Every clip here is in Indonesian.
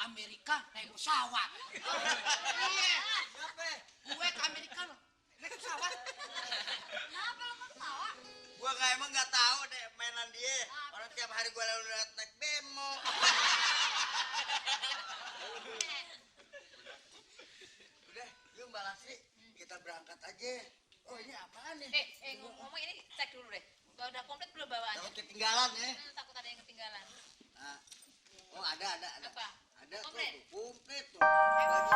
Amerika naik pesawat. Iya. Kenapa? Gue ke Amerika loh, naik pesawat. Kenapa lo ketawa? Gua emang nggak tahu deh mainan dia. Orang tiap hari gua lalu lihat naik bemo. Udah, yuk Mbak Lasri, kita berangkat aja. Oh ini apaan nih? Ngomong ini cek dulu deh. Udah komplit belum bawaannya? Takut ketinggalan ya. Takut ada yang ketinggalan. Nah, oh ada. Apa? Ada Komplit? tuh, komplit tuh. Baju.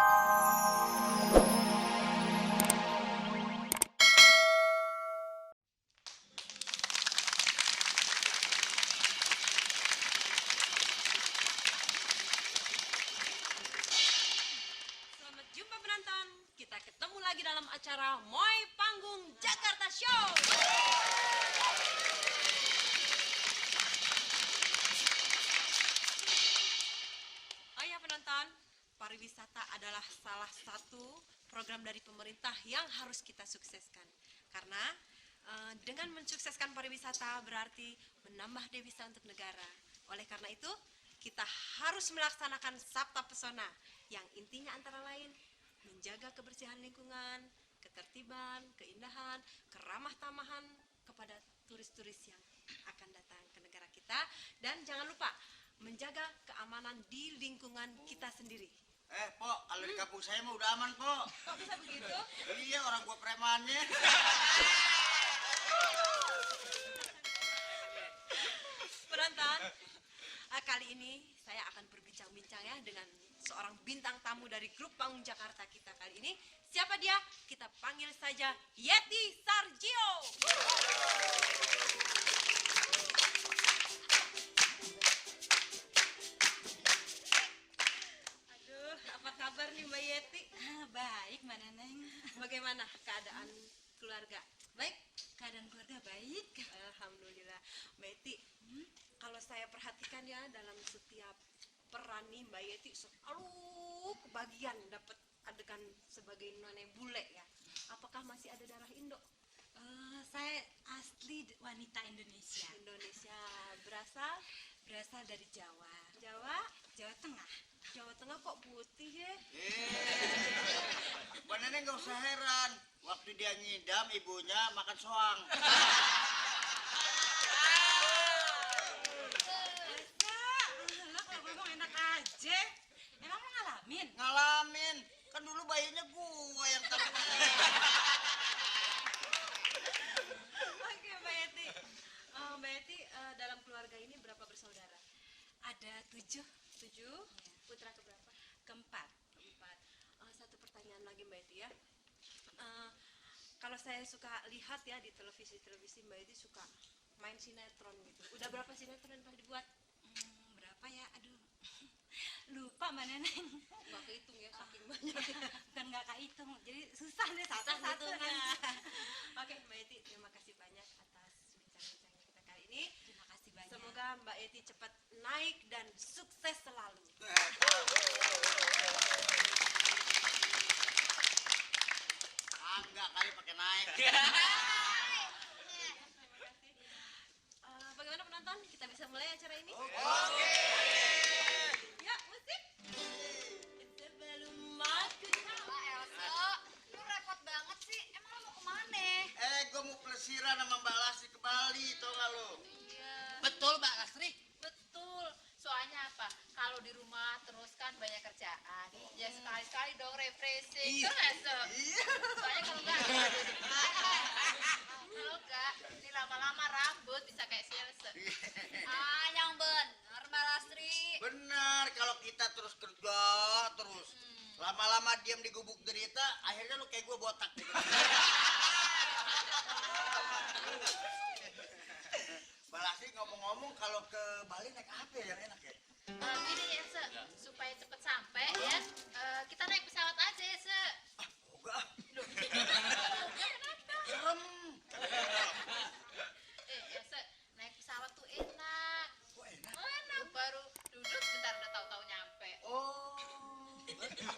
Selamat jumpa penonton. Kita ketemu lagi dalam acara Moy Panggung Jakarta Show. Oh ya penonton, pariwisata adalah salah satu program dari pemerintah yang harus kita sukseskan. Karena dengan mensukseskan pariwisata berarti menambah devisa untuk negara. Oleh karena itu, kita harus melaksanakan Sabta Pesona yang intinya antara lain menjaga kebersihan lingkungan, ketertiban, keindahan, keramah tamahan kepada turis-turis yang akan datang ke negara kita, dan jangan lupa menjaga keamanan di lingkungan kita sendiri. Pok, kalau di kampung saya mah udah aman, Pok. Kok bisa begitu? Iya, orang gua premannya. Penonton, kali ini saya akan berbincang-bincang ya dengan seorang bintang tamu dari grup Panggung Jakarta kita kali ini. Siapa dia? Kita panggil saja Yeti Sargio. Aduh, apa kabar nih Mbak Yeti? Baik, Mbak Neneng. Bagaimana keadaan keluarga? Baik? Keadaan keluarga baik. Alhamdulillah. Mbak Yeti, kalau saya perhatikan ya dalam setiap peran nih Mbak Yeti selalu kebagian dapat adegan sebagai nenek bule ya. Apakah masih ada darah Indo? Saya asli wanita Indonesia. Indonesia berasal Berasal dari Jawa. Jawa, Jawa Tengah. Jawa Tengah kok putih ya? Mbak Neneng nggak usah heran. Waktu dia ngidam, ibunya makan soang. Lo kalau ngomong enak aja. Emang mau ngalamin? Ngalamin. Kan dulu bayinya gua yang terkena. Oke Mbak Yeti. Mbak Yeti dalam keluarga ini berapa bersaudara? Ada 7. 7. Putra keberapa? Keempat. Keempat. Satu pertanyaan lagi Mbak Yeti ya. Kalau saya suka lihat ya di televisi Mbak Yeti suka main sinetron gitu. Udah berapa sinetron yang pernah dibuat? Berapa ya? Aduh. Lupa Mbak Neneng. Nggak kehitung ya, saking banyak. Bukan nggak kehitung. Jadi susah deh satu-satu. Oke Mbak Yeti, terima kasih banyak atas bincang-bincangnya kita kali ini. Terima kasih banyak. Semoga Mbak Yeti cepat naik dan sukses selalu. Enggak kali pakai naik. Bagaimana penonton? Kita bisa mulai acara ini? Oke. Ya, musik. Sebelum aku tahu. Elsa, lu repot banget sih. Emang lo mau kemana? Gua mau pelesiran sama Mbak Lasri ke Bali, tau gak lo? Iya. Betul Mbak Lasri. Betul. Soalnya apa? Kalau di rumah terus kan banyak kerjaan. Ya sekali-sekali dong refreshing. Iya. Terus so. Iya. Soalnya kalau enggak, ini lama-lama rambut bisa kayak silse. Yang bener Mbak Lastri. Benar, kalau kita terus kerja terus lama-lama diam di gubuk derita, akhirnya lu kayak gue botak gitu. Mbak Lasri ngomong-ngomong kalau ke Bali naik apa ya yang enak ya? Gini ya, Se. Supaya cepet sampai ya, kita naik pesawat aja ya, Se. Enggak, Loh, kenapa? serem. Ya, Se, naik pesawat tuh enak. Kok enak? Enak, baru duduk bentar udah tahu-tahu nyampe. Oh, betul.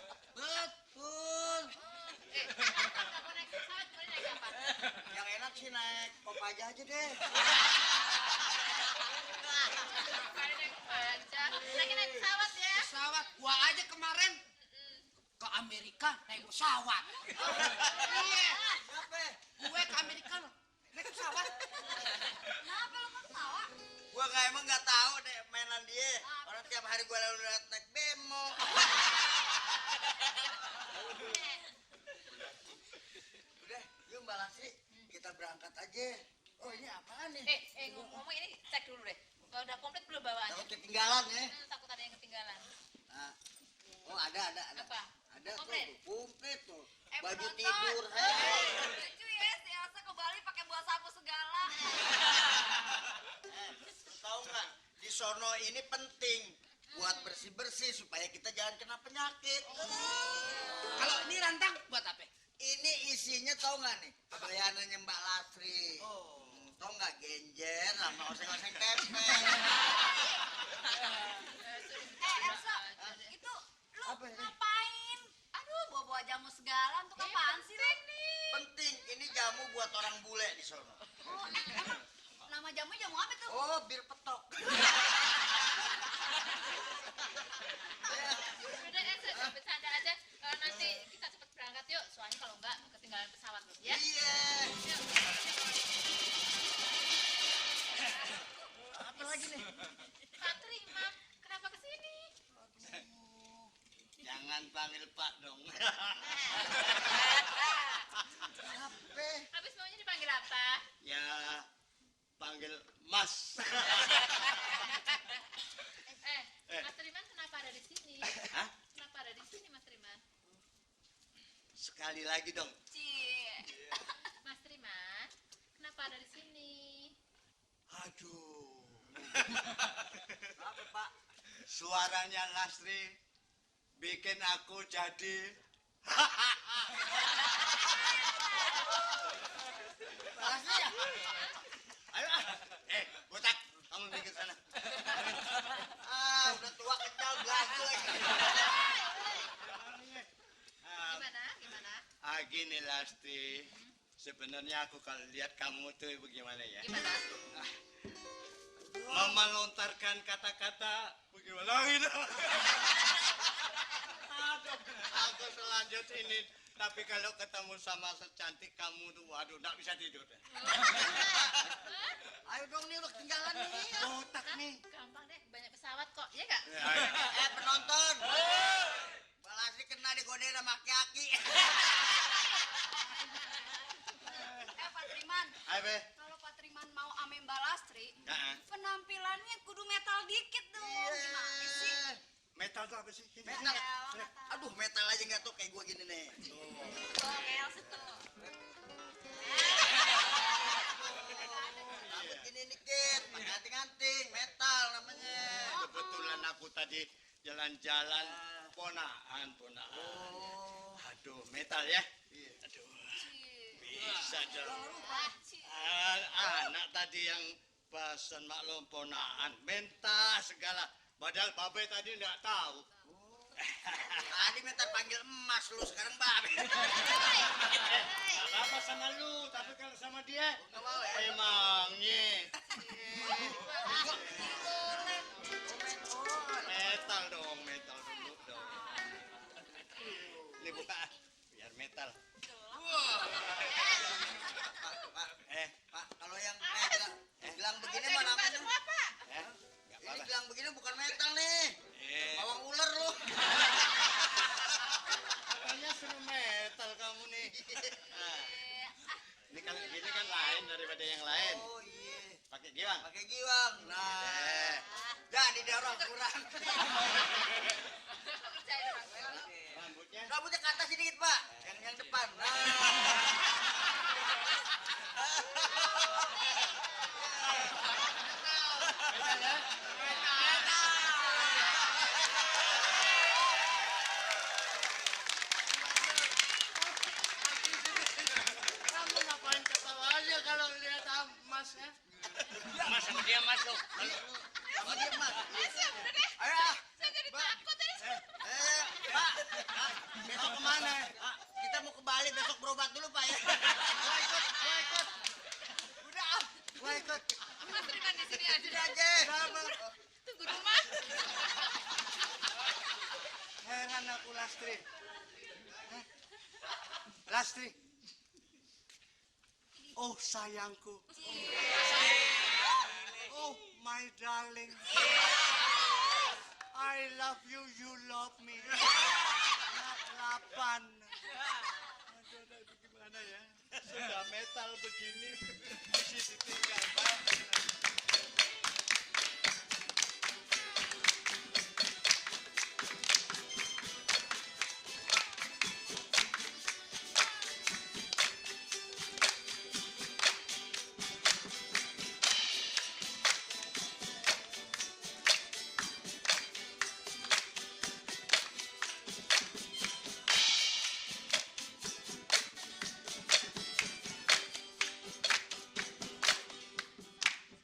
Kalau mau naik pesawat, mau naik apa? Yang enak sih naik Kopaja aja deh. Kali naik aja, lagi naik pesawat ya. Pesawat gua pesawat. Iya, Apa? gue ke Amerika lo. Naik pesawat. Kenapa lo kok ketawa? Gua emang nggak tahu deh mainan dia. Orang tiap hari gua lalu lihat naik bemo. Udah, yuk Mbak Lasri, kita berangkat aja. Oh ini apaan nih? Ngomong ini cek dulu deh. Udah komplit belum bawaannya? Takut ketinggalan ya. Takut ada yang ketinggalan. Nah, oh ada. Apa? Ada Komplit? tuh, komplit tuh. Baju penonton. tidur. Lucu ya si Elsa ke Bali pakai buah sapu segala. Lu tahu nggak? Di sono ini penting buat bersih-bersih supaya kita jangan kena penyakit. Kalau ini rantang buat apa? Ini isinya tahu nggak nih? Bayanannya Mbak Lasri. Tahu nggak genjer sama oseng-oseng tempe. Elsa, itu lu Apa ini? ngapain? Aduh, bawa-bawa jamu segala untuk apaan sih lu? Penting, ini jamu buat orang bule di sono. Oh, emang nama jamu jamu apa tuh? Oh, bir petok. Udah Elsa, bercanda aja. Nanti kita cepet berangkat yuk. Soalnya kalau enggak ketinggalan pesawat lu ya. Iya. Apa lagi nih? Pak Triman, kenapa kesini? Jangan panggil Pak dong. Apa? Habis maunya dipanggil apa? Ya, panggil Mas. Mas Triman kenapa ada di sini? Hah? Kenapa ada di sini Mas Triman? Sekali lagi dong. Mas Triman, kenapa ada di sini? Aduh. Apa Pak? Suaranya Lasri bikin aku jadi Lasri ya? Ayo botak, kamu bikin sana. Udah tua kecil belagu lagi. Gimana? Gini Lasti, sebenarnya aku kalau lihat kamu tuh bagaimana ya? Gimana? Melontarkan kata-kata bagaimana gitu. Aduh, aku selanjutnya ini. Tapi kalau ketemu sama secantik kamu tuh, waduh, nggak bisa tidur. Ayo dong nih, udah ketinggalan nih. Botak nih. Gampang deh, banyak pesawat kok, ya nggak? Penonton. Balasi kena digodain sama aki-aki. Pak Triman, Ayo, kalau Pak Triman mau ame Mbak Lastri, Heeh. penampilannya kudu metal dikit dong. Gimana sih? Metal tuh apa sih? Metal. Aduh, metal aja nggak tuh kayak gua gini nih. Oh, kayak Elsa tuh. Rambut gini dikit, pakai anting-anting, metal namanya. Kebetulan aku tadi jalan-jalan ponaan. Aduh, metal ya? Aduh, bisa dong. Anak tadi yang pesan maklum ponaan, mentas segala. Padahal babe tadi nggak tahu. Tadi minta panggil emas lu, sekarang babe. Apa sama lu, tapi kalau sama dia nggak mau ya? Emangnya. Metal dong, metal dulu dong. Ini buka, biar metal. Pak, kalau yang metal, gelang begini mana namanya? Ini gelang begini bukan metal nih. Bawang ular lu. Makanya suruh metal kamu nih. Ini kan lain daripada yang lain. Oh iya. Pakai giwang. Nah. Jadi dia orang kurang. Rambutnya ke atas sedikit, Pak. Yang depan. Kamu ngapain ketawa aja kalau lihat emasnya? Mas sama dia mas loh. Sama dia mas. Ayo. Saya jadi takut ini. Pak, besok kemana? Kita mau ke Bali besok berobat dulu Pak ya. Gua ikut. Udah, gua ikut. Mas Triman di sini aja. Sini aja. Tunggu rumah. Heran aku Lastri. Lastri. Oh sayangku. Oh my darling. I love you, you love me. Nak 8. Aduh, gimana ya? Sudah metal begini, mesti ditinggal, Pak.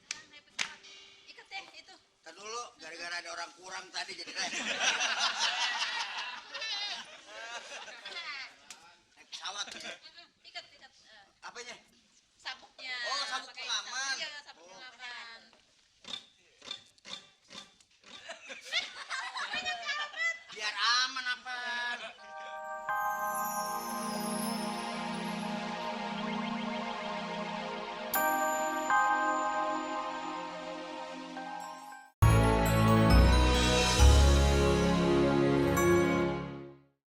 Sekarang naik pesawat. Ikat deh itu. Ntar dulu, gara-gara ada orang kurang tadi jadi repot.